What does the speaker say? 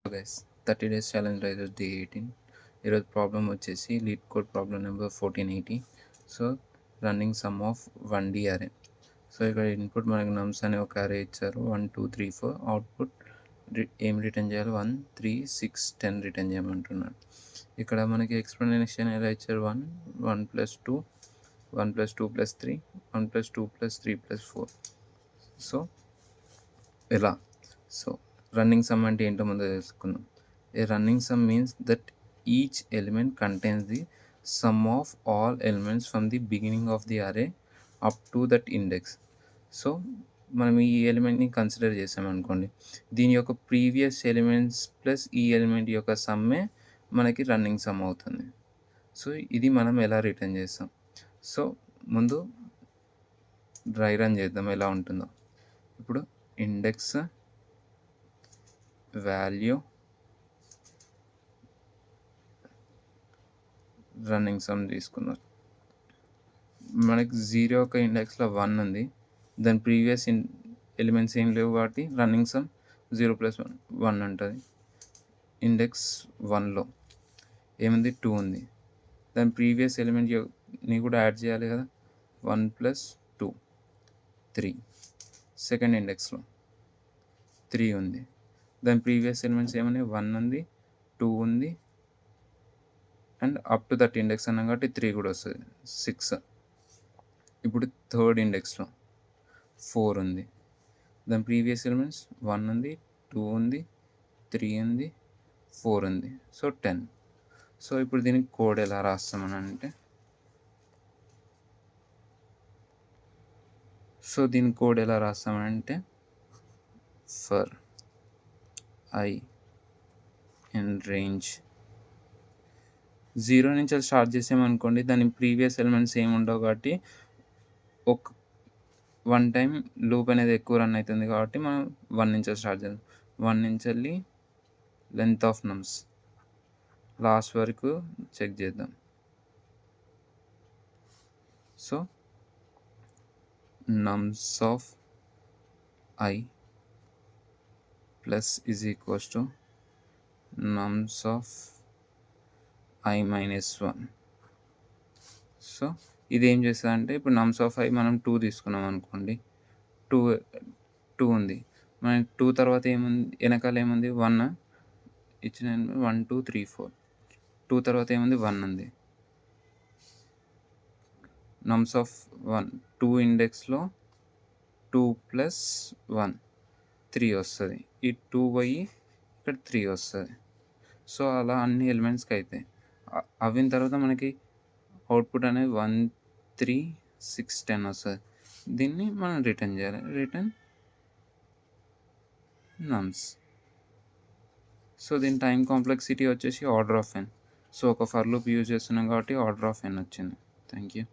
Guys 30 days challenge raises day 18. ఈరోజు problem వచ్చేసి leet code problem number 1480. So running sum of 1D array. So ఇక్కడ input మనకి నమ్స్ అనే ఒక అరే ఇచ్చారు 1 2 3 4. అవుట్పుట్ ఏం రిటర్న్ చేయాలి 1 3 6 10 రిటర్న్ చేయమంటున్నాడు. ఇక్కడ మనకి ఎక్స్ప్లెనేషన్ ఎలా ఇచ్చారు 1 1 + 2 1 + 2 + 3 1 + 2 + 3 + 4. సో ఎలా సో రన్నింగ్ సమ్ అంటే ఏంటో ముందు తెలుసుకుందాం. A running sum means that each element contains the sum of all elements from the beginning of the array up to that index. So మనం ఈ ఎలిమెంట్ని కన్సిడర్ చేసామనుకోండి, దీని యొక్క ప్రీవియస్ ఎలిమెంట్స్ ప్లస్ ఈ ఎలిమెంట్ యొక్క సమ్మే మనకి రన్నింగ్ సమ్ అవుతుంది. సో ఇది మనం ఎలా రిటర్న్ చేస్తాం. సో ముందు డ్రై రన్ చేద్దాం ఎలా ఉంటుందో. ఇప్పుడు ఇండెక్స్ వాల్యూ రన్నింగ్ సమ్ తీసుకున్నాం. మనకి 0 ఒక ఇండెక్స్లో 1 ఉంది, దాని ప్రీవియస్ ఎలిమెంట్స్ ఏం లేవు కాబట్టి రన్నింగ్ సమ్ 0 + 1 ఉంటుంది. ఇండెక్స్ 1లో ఏముంది 2 ఉంది, దాని ప్రీవియస్ ఎలిమెంట్ని కూడా యాడ్ చేయాలి కదా, 1 + 2 3. సెకండ్ ఇండెక్స్లో 3 ఉంది, దాని ప్రీవియస్ ఎలిమెంట్స్ ఏమన్నాయి 1 ఉంది 2 ఉంది and up to that index అన్నాం కాబట్టి 3 కూడా వస్తుంది 6. ఇప్పుడు థర్డ్ ఇండెక్స్లో 4 ఉంది, దాని ప్రీవియస్ ఎలిమెంట్స్ 1 ఉంది 2 ఉంది 3 ఉంది 4 ఉంది, సో 10. సో ఇప్పుడు దీనికి కోడ్ ఎలా రాస్తామని అంటే, ఫర్ I ఇన్ రేంజ్ 0 నుంచి అది స్టార్ట్ చేసామనుకోండి, దాని ప్రీవియస్ ఎలిమెంట్స్ ఏమి ఉండవు కాబట్టి ఒక 1 టైం లూప్ అనేది ఎక్కువ రన్ అవుతుంది కాబట్టి మనం 1 నుంచి స్టార్ట్ చేద్దాం. 1 నుంచి వెళ్ళి లెంత్ ఆఫ్ నమ్స్ లాస్ట్ వరకు చెక్ చేద్దాం. So nums of I plus is equals to nums of I minus 1. So ఇది ఏం చేస్తుంది అంటే, ఇప్పుడు nums of I మనం 2 తీసుకున్నాం అనుకోండి, 2 ఉంది, మనకి 2 తర్వాత ఏముంది, వెనకాల ఏముంది 1 ఇచ్చిన 1 2 3 4. 2 తర్వాత ఏముంది 1 ఉంది, nums of 1 2 ఇండెక్స్లో 2 + 1 3 వస్తుంది, ఈ 2 పోయి ఇక్కడ 3 వస్తుంది. సో అలా అన్ని ఎలిమెంట్స్కి అవుతాయి. అయిన తర్వాత మనకి అవుట్పుట్ అనేది 1 3 6 10 వస్తుంది. దీన్ని మనం రిటర్న్ చేయాలి, రిటర్న్ నమ్స్. సో దీని టైం కాంప్లెక్సిటీ వచ్చేసి ఆర్డర్ ఆఫ్ n. సో ఒక ఫర్ లూప్ యూజ్ చేస్తున్నాం కాబట్టి ఆర్డర్ ఆఫ్ n వచ్చింది. Thank you.